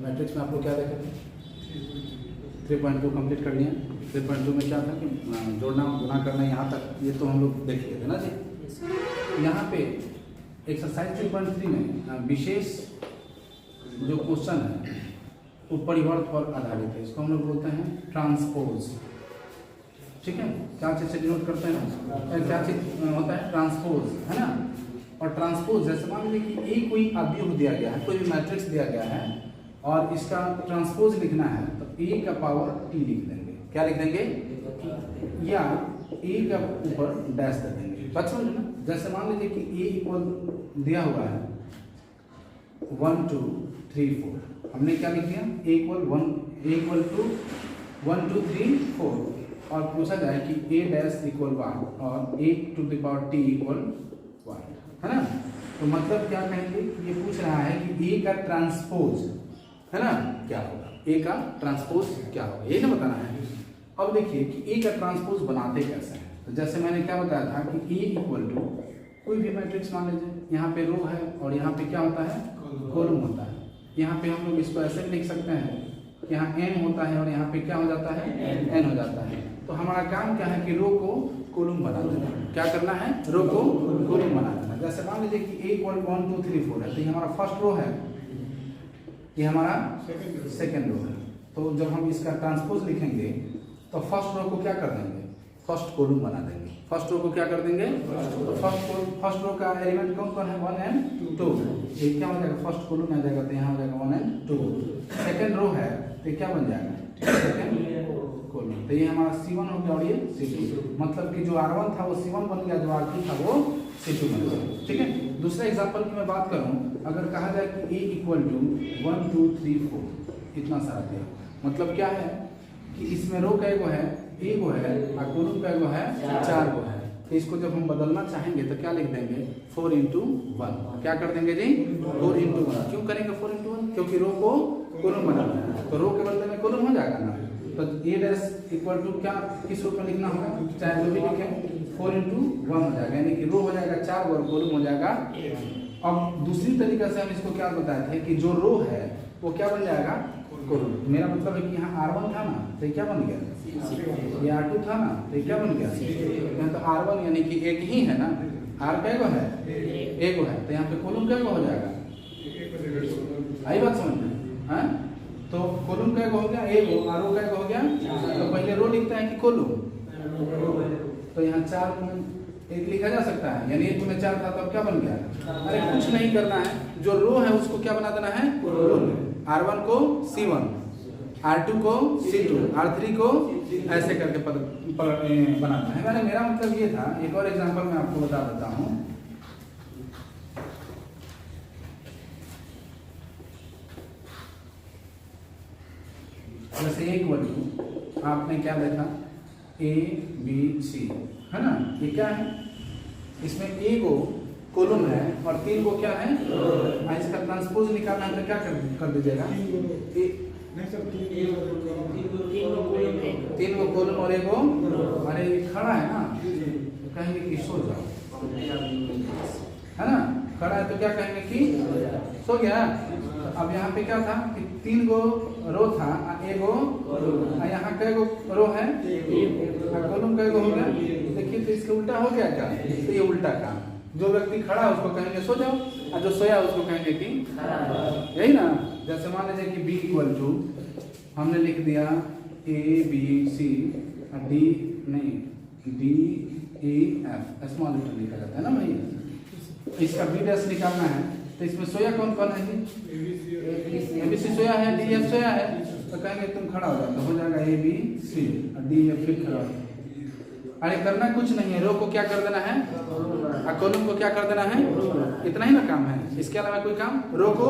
Matrix में आप लोग क्या देखे थे? 3.2 कंप्लीट कर लिया। 3.2 में क्या था कि जोड़ना गुना करना, यहाँ तक ये तो हम लोग देख लिए थे ना जी। यहाँ पे एक्सरसाइज 3.3 में विशेष जो क्वेश्चन है वो परिवर्त पर आधारित है। इसको हम लोग बोलते हैं ट्रांसपोज। ठीक है, क्या चीज से डिनोट करते हैं, क्या चीज होता है? ट्रांसपोज, है ना। और ट्रांसपोज जैसे मान लीजिए कि ए कोई अवयव दिया गया है, कोई भी मैट्रिक्स दिया गया है और इसका ट्रांसपोज लिखना है तो ए का पावर टी लिख देंगे। क्या लिख देंगे? या ए का ऊपर डैश दे देंगे। बात समझ ना। जैसे मान लीजिए कि ए इक्वल दिया हुआ है 1 2 3 4, हमने क्या लिख दिया? ए इक्वल टू 1 2 3 4 और पूछा जाए कि a डैश इक्वल 1 और a to the power t equal 1, है ना। तो मतलब क्या कहेंगे? ये पूछ रहा है कि a का ट्रांसपोज, है ना, क्या होगा? a का ट्रांसपोज क्या होगा, ये ना बताना है। अब देखिए कि a का ट्रांसपोज बनाते कैसे हैं। तो जैसे मैंने क्या बताया था कि a इक्वल टू कोई भी मैट्रिक्स मान लीजिए, यहाँ पे रो है और यहाँ पे क्या होता है? कॉलम होता है। यहाँ पे हम लोग इसको ऐसे लिख सकते हैं, यहाँ n होता है और यहाँ पे क्या हो जाता है? n हो जाता है। तो हमारा काम क्या है कि रो को कॉलम बना देना। क्या करना है? रो को कॉलम बना देना। जैसे मान लीजिए कि a इक्वल 1 2 3 4 है, तो ये हमारा फर्स्ट रो है, ये हमारा सेकंड रो है। तो जब हम इसका ट्रांसपोज लिखेंगे तो फर्स्ट रो को क्या कर देंगे? फर्स्ट कॉलम बना देंगे। फर्स्ट रो को क्या कर देंगे? फर्स्ट रो का एलिमेंट कौन कौन है? 1 and 2। ये क्या हो जाएगा? फर्स्ट कॉलम आ जाएगा, तो यहाँ हो जाएगा 1 and 2। सेकंड रो है तो क्या बन जाएगा? Second column. तो ये हमारा C1 हो गया और ये C2। मतलब कि जो R1 था वो C1 बन गया, जो R2 था वो C2 बन गया। ठीक है। दूसरा एग्जांपल की मैं बात करूं, अगर कहा जाए कि a इक्वल टू 1 2 3 4, इतना सारा दिया, मतलब क्या है कि इसमें रो का एगो है, ए गो है और कॉलम का एगो है 4 गो है। तो इसको जब हम बदलना चाहेंगे तो क्या लिख देंगे? 4 into 1। क्या कर देंगे जी? 4 into 1। क्यों करेंगे 4 into 1? क्योंकि रो को कॉलम बनाना है, तो रो के बदले में कॉलम हो जाएगा ना। तो a डैश इक्वल टू क्या किस रूप में लिखना होगा? चाहे जो भी लिखें, 4 into 1 हो जाएगा, यानी कि रो हो जाएगा 4 और कॉलम हो जाएगा। अब दूसरी तरीके से हम इसको क्या बताए थे कि जो रो है वो क्या बन जाएगा? कॉलम। मेरा मतलब है कि यहाँ R1 था ना, तो क्या बन गया? ये R2 था ना, तो क्या बन गया? यहाँ तो R1 यानी कि एक ही है ना, R का एगो है, एगो है, तो यहाँ पे कॉलम का एगो हो जाएगा। आई बात समझ में? हाँ, तो कॉलम का एगो हो गया एगो, R का एगो हो गया। तो पहले रो लिखता है कि कॉलम, तो यहाँ 4 में 1 लिखा जा सकता है, यानी 1 में 4 था तो अब क्या बन गया? अरे कुछ नहीं करना है, जो रो है उसको क्या बना देना है? R1 को C1, R2 को C2, R3 को ऐसे करके बनाना है। मैंने मेरा मतलब ये था। एक और एग्जांपल मैं आपको बता देता हूँ। जैसे इक्वल टू आपने क्या देखा? A B C, है ना। ये क्या है? इसमें A को कॉलम है और 3 को क्या है? इसका ट्रांसपोज निकालना है तो क्या कर दीजिएगा? 3 को कॉलम और एगो, अरे खड़ा है ना, तो कहेंगे कि सो जाओ, है ना। खड़ा है तो क्या कहेंगे कि सो गया। अब यहाँ पे क्या था कि 3 गो रो था, एगो, यहाँ का एगो रो है, कॉलम का एगो हो गया। देखिए तो इसका उल्टा हो गया क्या? तो ये उल्टा काम। जो व्यक्ति खड़ा है उसको कहेंगे सो जाओ, और जो सोया उसको कहेंगे कि यही ना। जैसे मान लीजिए कि B इक्वल टू हमने लिख दिया A B C D नहीं D E F, small letter लिखा जाता है ना भैया। इसका B डैश निकालना है तो इसमें सोया कौन कौन है जी? A B C सोया है, D F सोया है, तो कहेंगे तुम खड़ा हो जाओ, तो हो जाएगा A B C और D F फिर खड़ा हो। अरे करना कुछ नहीं है, रो को क्या कर देना है और कॉलम को क्या कर देना है, इतना ही ना काम है। इसके अलावा कोई काम? रो को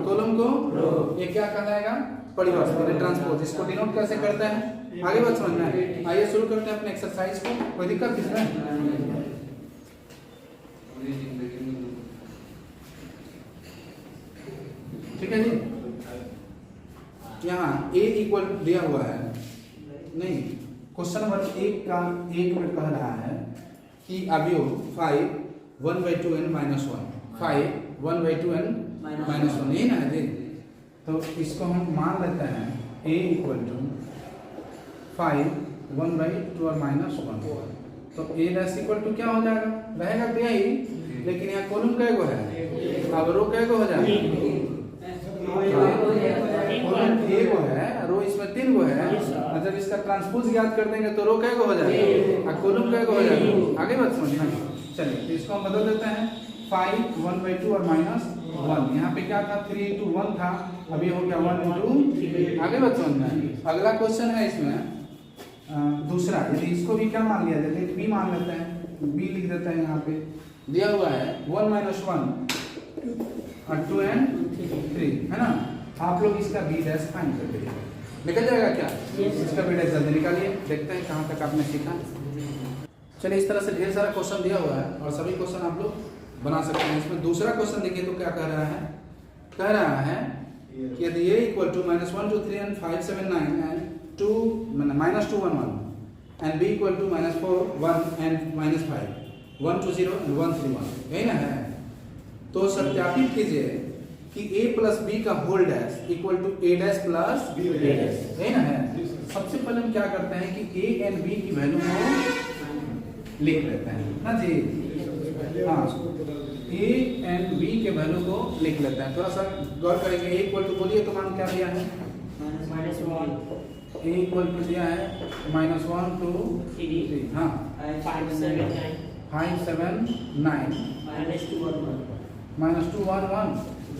कॉलम को, ये क्या कहलाएगा? परिवर्तन, ट्रांसपोज। इसको डिनोट कैसे करते हैं आगे बात समझना है। आइए शुरू करते हैं अपने एक्सरसाइज को। कोई दिक्कत किसमें? ठीक है जी। यहाँ a इक्वल दिया हुआ है, नहीं, क्वेश्चन नंबर 1 में कह रहा है कि अवयव 5 1/2n - 1, 5 1/2n - 1, यही ना है जी। तो इसको हम मान लेते हैं a इक्वल टू 5 1/2 और -1। तो a डैश इक्वल टू क्या हो जाएगा, रहेगा तो यही, लेकिन यहाँ कॉलम कैगो है, अब रो कैगो हो जाएगा, कॉलम एक है, रो इसमें 3 गो है, और जब इसका ट्रांसपोज याद कर देंगे तो रो कैगो हो जाएगा और कॉलम कैगो हो जाएगा। आगे बात समझना। चलिए तो इसको हम बदल देते हैं 5 1/2 और -1। यहाँ पे क्या था 3 into 1 था, अब ये हो गया 1 into। आगे बात समझना है। अगला क्वेश्चन है इसमें दूसरा, यदि इसको भी क्या मान लिया जाए, b मान लेते हैं, b लिख देते हैं। यहाँ पे दिया हुआ है 1 - 1 और 2 and 3 है ना। आप लोग इसका b डैश फाइंड करके निकल जाएगा क्या? इसका b डैश जल्दी निकालिए, देखते हैं कहाँ तक आपने सीखा। चलिए इस तरह से ढेर सारा क्वेश्चन दिया हुआ है और सभी क्वेश्चन आप लोग बना सकते हैं। इसमें दूसरा क्वेश्चन देखिए तो क्या कह रहा है, कह रहा है कि यदि a equal to -1 2 3 and 5 7 9 and 2 -2 1 1 and b equal to -4 1 and -5 1 2 0 and 1 3 1, यही ना है। तो सत्यापित कीजिए कि a प्लस b का whole dash equal to a dash plus b dash, यही ना है। सबसे पहले हम क्या करते हैं कि a एंड b की वैल्यू को लिख लेते हैं ना जी। हाँ, a एंड b के वैल्यू को लिख लेते हैं। थोड़ा सा गौर करेंगे। a इक्वल टू बोलिए तो मान क्या दिया है, a इक्वल टू दिया है -1 2 3, हाँ 5 7 9 -2 1 1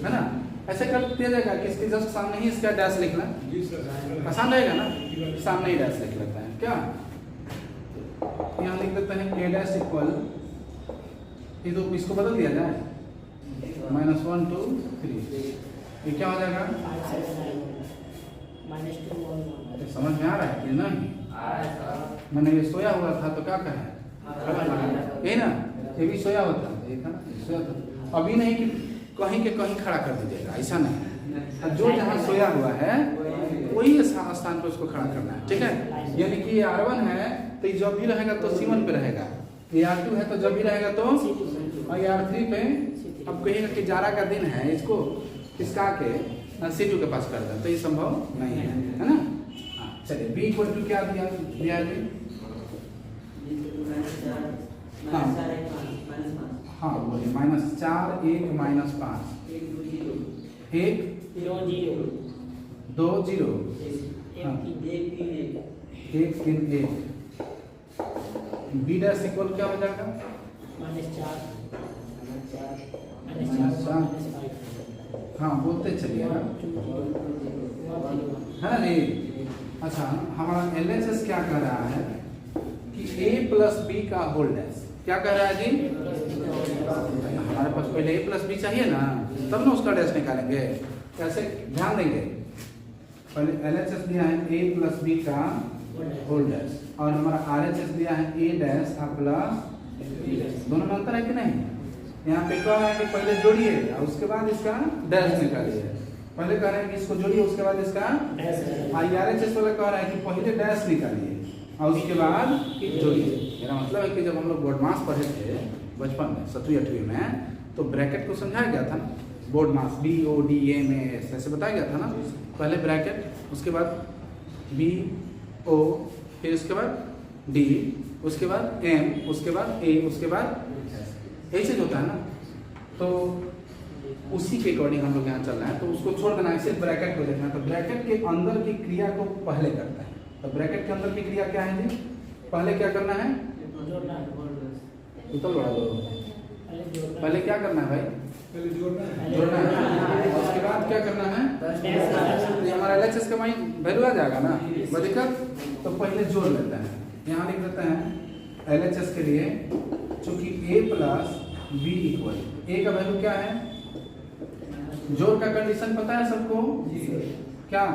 है ना। ऐसे कर दिया जाएगा कि इसके जस्ट सामने ही इसका डैश लिखना आसान रहेगा ना, सामने ही डैश लिख लेते हैं क्या। यहाँ लिख देते हैं a डैश इक्वल, ये तो इसको बदल दिया जाए -1 2 3, ये क्या हो जाएगा समझ में आ रहा है कि नहीं। मैंने ये सोया हुआ था तो क्या कहें, यही ना, ये भी सोया हुआ था, ये था ना सोया था। अभी नहीं कि कहीं के कहीं खड़ा कर दीजिएगा, ऐसा नहीं। जो जहाँ सोया हुआ है वही स्थान पर उसको खड़ा करना है, ठीक है। यानी कि ये R1 है तो ये जब भी रहेगा तो C1 पे रहेगा, ये R2 है तो जब भी रहेगा तो और R3 पे। अब कहिएगा कि जाड़ा का दिन है, इसको इसका के C2 के पास कर दें तो ये संभव नहीं है ना। हाँ चलिए b इक्वल टू क्या दिया है, हाँ बोलिए -4 1 -5 1 2 0 1 3 1। b डैश इक्वल क्या हो जाएगा -4 हाँ बोलते चलिए ना, है ना जी। अच्छा हमारा LHS क्या कह रहा है कि a प्लस b का होल डैश क्या कह रहा है जी। हमारे पास पहले a प्लस b चाहिए ना, तब ना उसका डैश निकालेंगे। कैसे ध्यान देंगे, पहले LHS दिया है a प्लस b का होल डैश और हमारा RHS दिया है a डैश प्लस, दोनों में अंतर है कि नहीं। यहाँ पे कह रहा है कि पहले जोड़िए और उसके बाद इसका डैश निकालिए। पहले कह रहे हैं कि इसको जोड़िए उसके बाद इसका RHS वाला कह रहा है कि पहले डैश निकालिए और उसके बाद जोड़िए। मेरा मतलब है कि जब हम लोग बोर्ड मास पढ़े थे बचपन में 7वीं 8वीं में, तो ब्रैकेट को समझाया गया था ना, बोर्ड मास BODMAS ऐसे बताया गया था ना। पहले ब्रैकेट, उसके बाद BO, फिर उसके बाद D, उसके बाद M, उसके बाद A, उसके बाद ऐसे जो होता है ना। तो उसी के अकॉर्डिंग हम लोग यहाँ चल रहे हैं, तो उसको छोड़ देना है, सिर्फ ब्रैकेट को देखना है। तो ब्रैकेट के अंदर की क्रिया को पहले करता है। तो ब्रैकेट के अंदर की क्रिया क्या है जी, पहले क्या करना है, तो बढ़ा दो, पहले क्या करना है भाई, जोड़ना है। उसके बाद क्या करना है, हमारा LHS का वैल्यू आ जाएगा ना, वो दिक्कत। तो पहले जोड़ लेते हैं, यहाँ लिख देते हैं LHS के लिए, चूंकि a plus b equal, a का वैल्यू क्या है, जोड़ का कंडीशन पता है सबको क्या,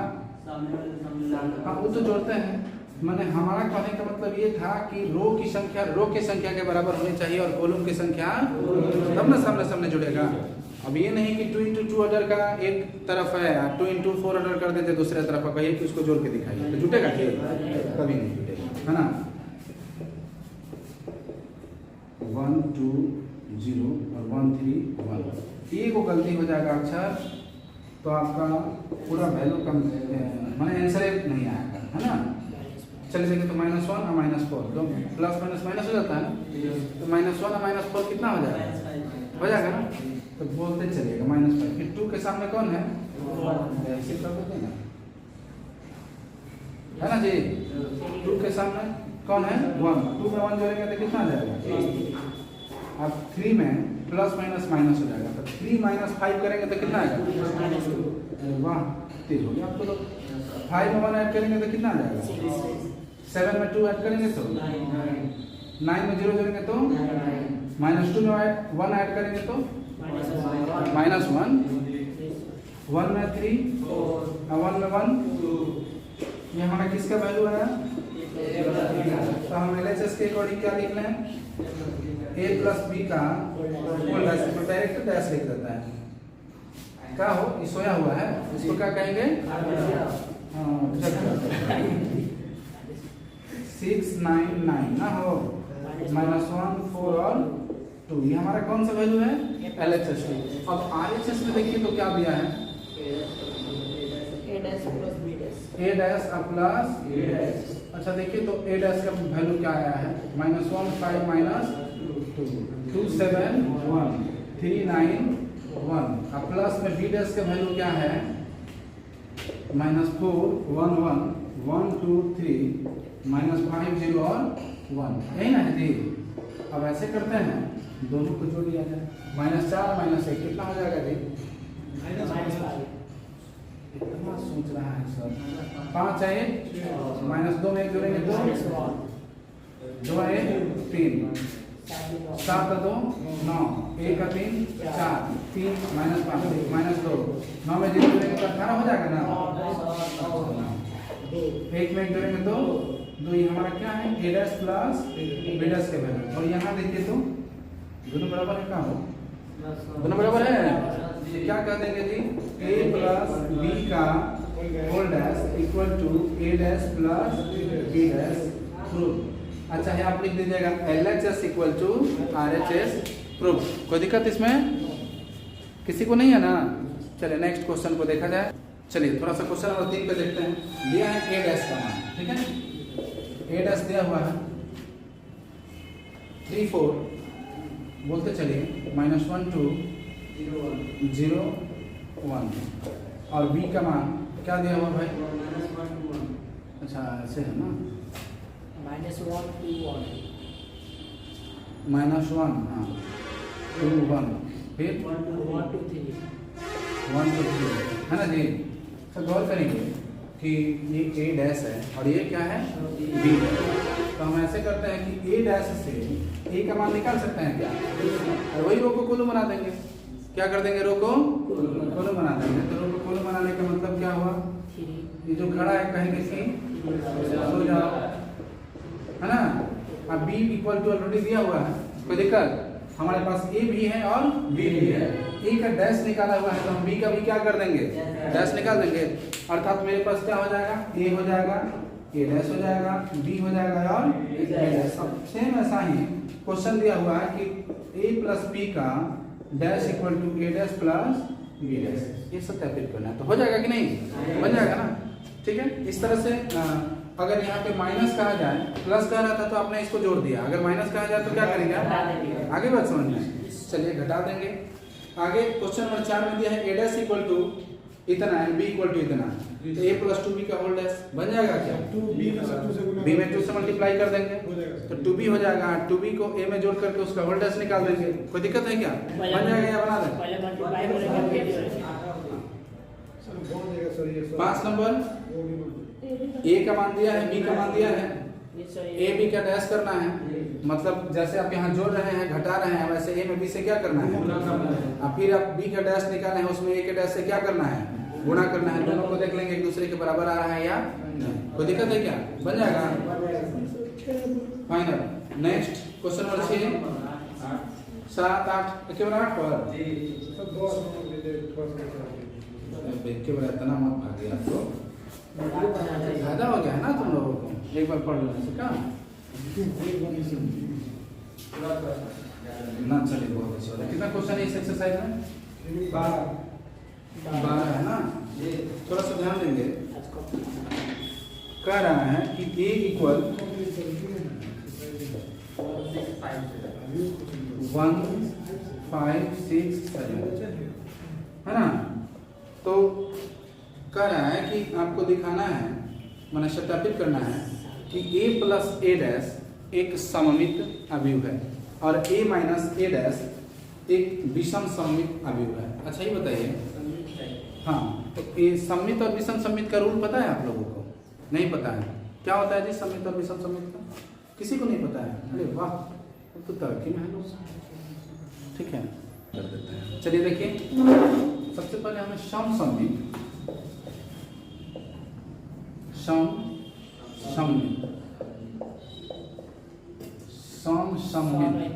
हाँ वो तो जोड़ते हैं। मैंने हमारा कहने का मतलब ये था कि रो की संख्या रो के संख्या के बराबर होनी चाहिए और कॉलम की संख्या, तब ना सामने सामने जुड़ेगा। अब ये नहीं कि 2 into 2 ऑर्डर का एक तरफ है, 2 into 4 ऑर्डर कर देते दूसरे तरफ, कहिए कि उसको जोड़ के दिखाइए, तो जुटेगा क्या, कभी नहीं जुटेगा, है ना। 1 2 0 और 1 3 1, ये को गलती हो जाएगा अक्षर तो आपका पूरा वैल्यू कम माने आंसर नहीं आएगा, है ना। चलिए देखिए, तो -1 और -4 दो प्लस माइनस माइनस हो जाता है ना, तो -1 और -4 कितना हो जाएगा, हो जाएगा ना। तो बोलते चलिएगा -5, फिर 2 के सामने कौन है, ऐसे कर देते हैं, है ना जी। 2 के सामने कौन है, 1, 2 में 1 जोड़ेंगे तो कितना आ जाएगा। अब 3 में प्लस माइनस माइनस हो जाएगा, तो 3 - 5 करेंगे तो कितना आएगा, वाह तेज हो गया आपको। तो 5 में 1 ऐड करेंगे तो कितना आ जाएगा, 7 में 2 ऐड करेंगे तो 9 में 0 जोड़ेंगे तो -2 में 1 ऐड करेंगे तो -1, 1 में 3 और 1 में 1, ये हमारा किसका वैल्यू है। तो हम LHS के अकॉर्डिंग क्या लिख लें, a प्लस बी का होल डैश, तो डायरेक्ट डैश लिख देता है, क्या हो ये सोया हुआ है, इसको क्या कहेंगे, 699 ना हो, -1 4 और 2, ये हमारा कौन सा वैल्यू है, LHS। अब RHS में देखिए तो क्या दिया है, a dash plus a dash. अच्छा देखिए, तो a डैश का वैल्यू क्या आया है, -1 5 -2 2 7 1 3 9 1। अब प्लस में b डैश का वैल्यू क्या है, -4 1 1 1 2 3 -5 0 और 1, यही ना है जी। अब ऐसे करते हैं, दोनों को जोड़ दिया जाए, -4 -1 कितना हो जाएगा जी, इतना सोच रहा है सर, 5 है, -2 में 1 जोड़ेंगे 2 2 है 3 7 2 9 1 का 3 4 3 -5 -2 9 में 0 जोड़ेंगे तो 18 हो जाएगा ना। 1 में 1 जोड़ेंगे तो 2, ये हमारा क्या है, a dash plus b dash के वैल्यू। और यहाँ देखिए तो दोनों बराबर है, क्या हो दोनों बराबर है, क्या कह देंगे जी, a प्लस b का whole dash equal to a dash plus b dash proof. अच्छा है, आप लिख दीजिएगा LHS equal to RHS proof. कोई दिक्कत इसमें किसी को नहीं है ना। चलिए नेक्स्ट क्वेश्चन को देखा जाए। चलिए थोड़ा सा क्वेश्चन नंबर 3 पे देखते हैं। दिया है a डैश का मान, ठीक है, a डैश दिया हुआ है 3 4, बोलते चलिए -1 2 0 1, और b का मान क्या दिया हुआ भाई, अच्छा ऐसे है ना, -1 2 1 -1 हाँ 2 1 फिर 1 2 3 है ना जी। तो गौर करेंगे कि ये a डैश है और ये क्या है, b है। तो हम ऐसे करते हैं कि a डैश से a का मान निकाल सकते हैं क्या, और वही रो को कोलम बना देंगे। क्या कर देंगे, रो को कोलम बना देंगे। तो रो को कोलम बनाने का मतलब क्या हुआ, ये जो खड़ा है कहेंगे कि सो जाओ, है ना। अब b इक्वल टू ऑलरेडी दिया हुआ है, कोई दिक्कत, हमारे पास a भी है और b भी है। a का डैश निकाला हुआ है तो हम b का भी क्या कर देंगे, डैश निकाल देंगे। अर्थात मेरे पास क्या हो जाएगा, a हो जाएगा, a डैश हो जाएगा, b हो जाएगा और a डैश। अब सेम ऐसा ही क्वेश्चन दिया हुआ है कि a प्लस b का dash equal to a dash plus b dash, ये सत्यापित करना है। तो हो जाएगा कि नहीं, बन जाएगा ना, ठीक है। इस तरह से अगर यहाँ पे माइनस कहा जाए, प्लस कह रहा था तो आपने इसको जोड़ दिया, अगर माइनस कहा जाए तो क्या करेंगे, आगे बात समझ में। चलिए घटा देंगे। आगे क्वेश्चन नंबर 4 में दिया है a डैश इक्वल टू इतना है, b इक्वल टू इतना, तो a प्लस 2b का होल डैश बन जाएगा क्या, b में 2 से मल्टीप्लाई कर देंगे तो 2b हो जाएगा। 2b को a में जोड़ करके उसका होल डैश निकाल देंगे। कोई दिक्कत है क्या, बन जाएगा या बना दें। पहले मल्टीप्लाई करेंगे 5 नंबर a का मान दिया है, b का मान दिया है, a b का डैश करना है। मतलब जैसे आप यहाँ जोड़ रहे हैं, घटा रहे हैं, वैसे a में b से क्या करना है, अब फिर आप b का डैश निकालना है, उसमें a के डैश से क्या करना है, गुणा करना है। दोनों को देख लेंगे एक दूसरे के बराबर आ रहा है या नहीं, कोई दिक्कत है क्या, बन जाएगा फाइनल। नेक्स्ट क्वेश्चन नंबर 6 7 8 केवल 8 पर केवल इतना मत भागिए, आपको फायदा हो गया है ना तुम लोगों को, एक बार पढ़ लेने से क्या ना। चलिए बहुत अच्छा। कितना क्वेश्चन है इस एक्सरसाइज में, 12 है ना। थोड़ा सा ध्यान देंगे, आज कॉपी कह रहा है कि a इक्वल 1 5 6 7 है ना। तो कह रहा है कि आपको दिखाना है, माने सत्यापित करना है कि a प्लस a डैश एक सममित अवयव है और a माइनस a डैश एक विषम सममित अवयव है। अच्छा ये बताइए, हाँ तो ये सममित और विषम सममित का रूल पता है आप लोगों को? नहीं पता है? क्या होता है जी सममित और विषम सममित का? किसी को नहीं पता है? अरे वाह, तो तरक्की में है लोग। ठीक है, कर देते हैं। चलिए देखिए, सबसे पहले हमें सम सममित सम सममित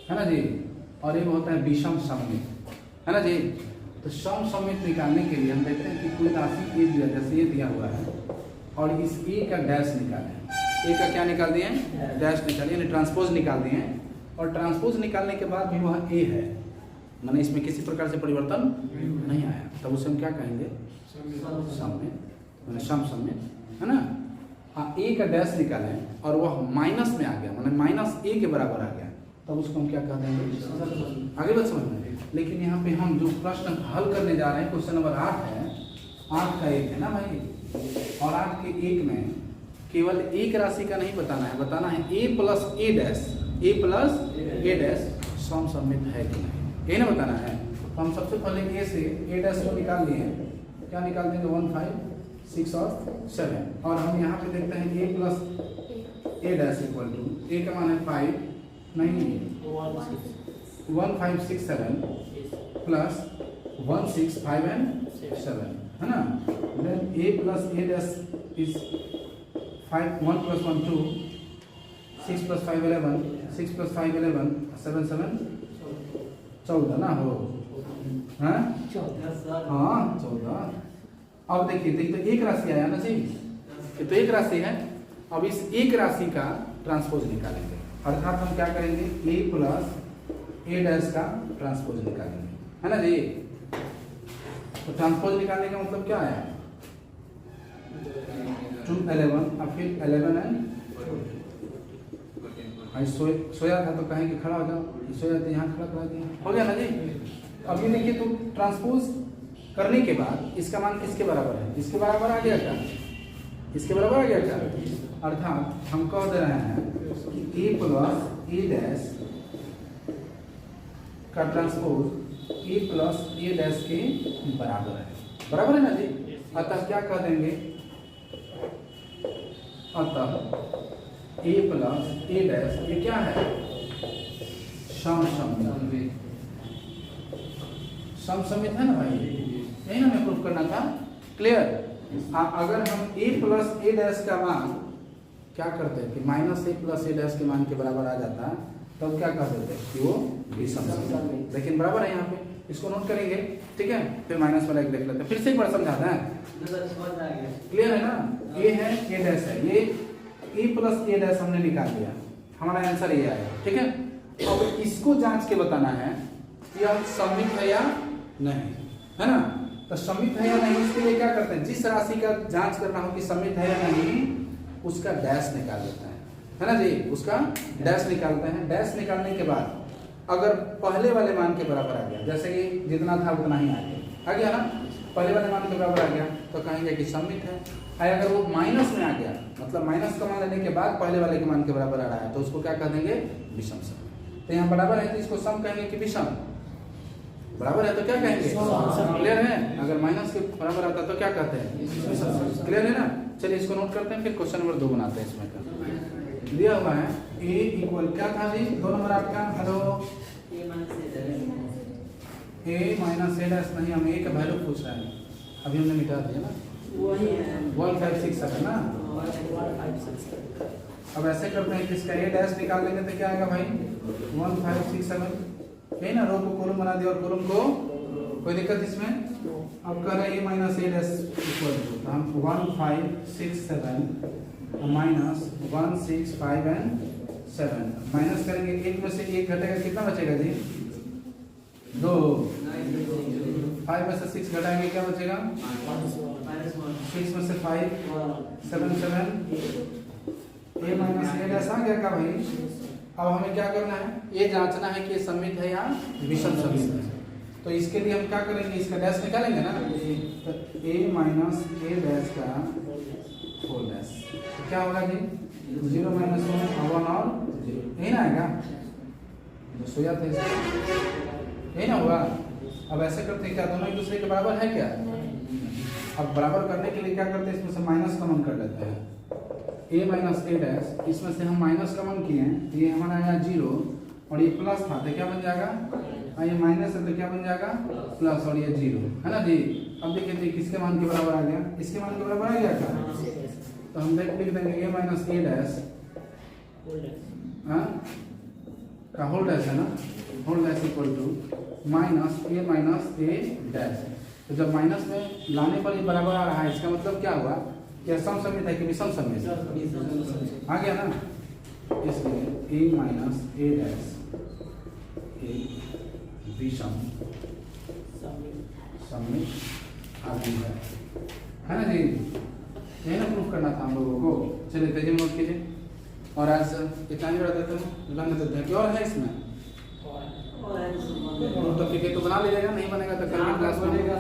है ना जी, और एक होता है विषम सममित है ना जी। तो सम सममित निकालने के लिए हम देखते हैं कि कोई राशि ए दिया, जैसे ये दिया हुआ है और इस ए का डैश निकालें। ए का क्या निकाल दिए? डैश निकालिए, यानी ट्रांसपोज निकाल दिए। और ट्रांसपोज निकालने के बाद भी वह ए है, माने इसमें किसी प्रकार से परिवर्तन नहीं आया, तब उसे हम क्या कहेंगे? सममित, माने सम सममित है ना। हाँ, ए का डैश निकालें और वह माइनस में आ गया, माने माइनस ए के बराबर आ गया, तब उसको हम क्या कह देंगे? आगे बात समझ में। लेकिन यहाँ पे हम जो प्रश्न हल करने जा रहे हैं, क्वेश्चन नंबर 8 है, 8 का 1 है ना भाई, और 8 के 1 में केवल एक राशि का नहीं बताना है, बताना है a plus a dash, a plus a dash सम सममित है कि नहीं, यही ना बताना है। तो हम सबसे पहले a से a डैश को निकाल लिए, क्या निकाल देंगे? 1 5 6 और 7। और हम यहाँ पे देखते हैं a plus a dash equal to, a का मान है 5 नहीं 1 5 6 7 प्लस 1 6 5 and 7 है ना। Then a plus a dash is 5 1 plus 1 2 6 plus 5 11 6 plus 5 11 7 7 14 ना हो, हाँ 14। अब देखिए तो एक राशि आया ना जी, ये तो एक राशि है। अब इस एक राशि का ट्रांसपोज निकालेंगे, अर्थात हम क्या करेंगे? a प्लस a डैश का ट्रांसपोज निकालेंगे, है ना जी। तो ट्रांसपोज निकालने का मतलब क्या है? 2 11 और फिर 11 एंड सोया था तो कहेंगे खड़ा हो जाओ, सोया तो यहाँ खड़ा करा दिया, हो गया ना जी। अब ये देखिए, तो ट्रांसपोज करने के बाद इसका मान किसके बराबर है? इसके बराबर आ गया क्या? इसके बराबर आ गया क्या? अर्थात हम कह दे रहे हैं कि a प्लस a डैश का transpose a plus a dash के बराबर है, बराबर है ना जी। अतः क्या कह देंगे? अतः a प्लस a डैश ये क्या है? सम सममित, सम सममित है ना भाई, यही ना हमें प्रूफ करना था। क्लियर? अगर हम a प्लस a डैश का मान क्या करते हैं कि minus a plus a dash के मान के बराबर आ जाता है, तब क्या कर देते हैं कि वो विषम सममित, लेकिन बराबर है यहाँ पे, इसको नोट करेंगे। ठीक है, फिर माइनस वाला एक देख लेते हैं, फिर से एक बार समझाते हैं। क्लियर है ना? a है a डैश है, ये a प्लस a डैश हमने निकाल दिया, हमारा आंसर ये आया। ठीक है, अब इसको जांच के बताना है कि यह सममित है या नहीं, है ना। तो सममित है या नहीं, इसके लिए क्या करते हैं? जिस राशि का जांच करना हो कि सममित है या नहीं, उसका डैश निकाल देता है ना जी, उसका डैश निकालते हैं। डैश निकालने के बाद अगर पहले वाले मान के बराबर आ गया, जैसे कि जितना था उतना ही आ गया ना, पहले वाले मान के बराबर आ गया तो कहेंगे कि सममित है। अगर वो माइनस में आ गया, मतलब माइनस का मान लेने के बाद पहले वाले के मान के बराबर आ रहा है, तो उसको क्या कह देंगे? विषम सममित। तो यहाँ बराबर है तो इसको सम कहेंगे कि विषम, बराबर है तो क्या कहेंगे? क्लियर है? अगर माइनस के बराबर आता है तो क्या कहते हैं? क्लियर है ना। चलिए इसको नोट करते हैं, फिर क्वेश्चन नंबर 2 बनाते हैं। इसमें का दिया हुआ है a इक्वल क्या था जी? 2 नंबर आपका, hello, a minus a dash नहीं, हम a का वैल्यू पूछ रहे हैं, अभी हमने मिटा दिया ना, वही है 1 5 6 7 ना। 1 5 6 अब ऐसे करते हैं कि इसका a डैश निकाल लेंगे तो क्या आएगा भाई? 1 5 6 7, यही ना। रो को कॉलम बना दिया और कॉलम को, कोई दिक्कत इसमें? अब कह रहे हैं a minus a dash equal to, तो हम 1 5 6 7 माइनस 1 6 5 एंड 7 माइनस करेंगे, एक में से एक घटेगा, कितना बचेगा जी? 2। 5 में से 6 घटाएंगे क्या बचेगा? -1 6 में से 5 7 7 a माइनस a डैश आ गया क्या भाई? अब हमें क्या करना है? ये जांचना है कि ये सममित है या विषम सममित है। तो इसके लिए हम क्या करेंगे? इसका डैश निकालेंगे ना, तो a माइनस a डैश का होल डैश तो क्या होगा जी? 0 माइनस 1 और 0 यही ना आएगा जो सोया था यही ना हुआ। अब ऐसे करते क्या दोनों एक दूसरे के बराबर है क्या? अब बराबर करने के लिए क्या करते हैं? इसमें से माइनस कॉमन कर लेते हैं। a माइनस a डैश, इसमें से हम माइनस कॉमन किए हैं तो ये हमारा आया 0 और ये प्लस था तो क्या बन जाएगा? ये माइनस है तो क्या बन जाएगा? प्लस और ये 0 है ना जी। अब देखिए तो किसके मान के बराबर आ गया? इसके मान के बराबर आ गया क्या? तो हम लिख देंगे a माइनस a डैश का होल डैश है ना, whole dash equal to minus a dash. तो जब माइनस में लाने पर ये बराबर आ रहा है इसका मतलब क्या हुआ? क्या सम सममित है कि विषम सममित? आ गया ना। इसलिए a माइनस a डैश एक विषम सममित आदि है ना जी। यही ना प्रूफ करना था हम लोगों को। चलिए तेजी में नोट कीजिए और आज इतना ही बता देता हूँ। लंग देते हैं और है इसमें तो फिर तो बना लीजिएगा, नहीं बनेगा तो कल क्लास बनेगा।